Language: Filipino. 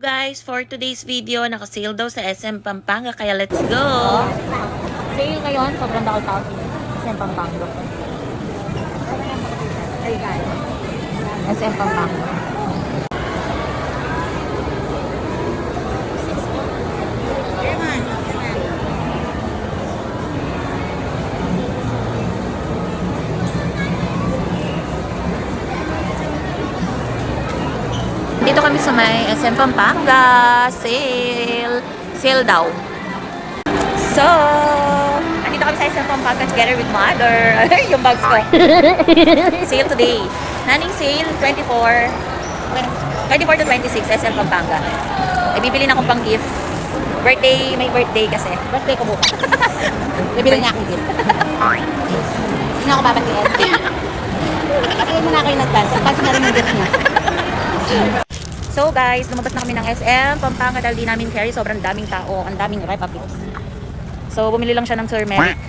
Guys, for today's video, naka-sale daw sa SM Pampanga, kaya let's go! Sale ngayon, sobrang dakal-tao. SM Pampanga. Ay guys. SM Pampanga. Dito kami sa may SM Pampanga. Sale daw. So, andito kami sa SM Pampanga together with mother. Yung bags ko. Sale today. Naning sale, 24 to 26, SM Pampanga. Ay, bibili na akong pang gift. Birthday, may birthday kasi. Birthday ko bukas. Bibili niya akong gift. Hindi na ako babatiin. Patayin mo na kayo nag-dance. Pagpasok na rin yung gift niya. So guys, lumabas na kami ng SM Pampanga dahil di namin carry. Sobrang daming tao. Ang daming Repa Pips. So, bumili lang siya ng turmeric.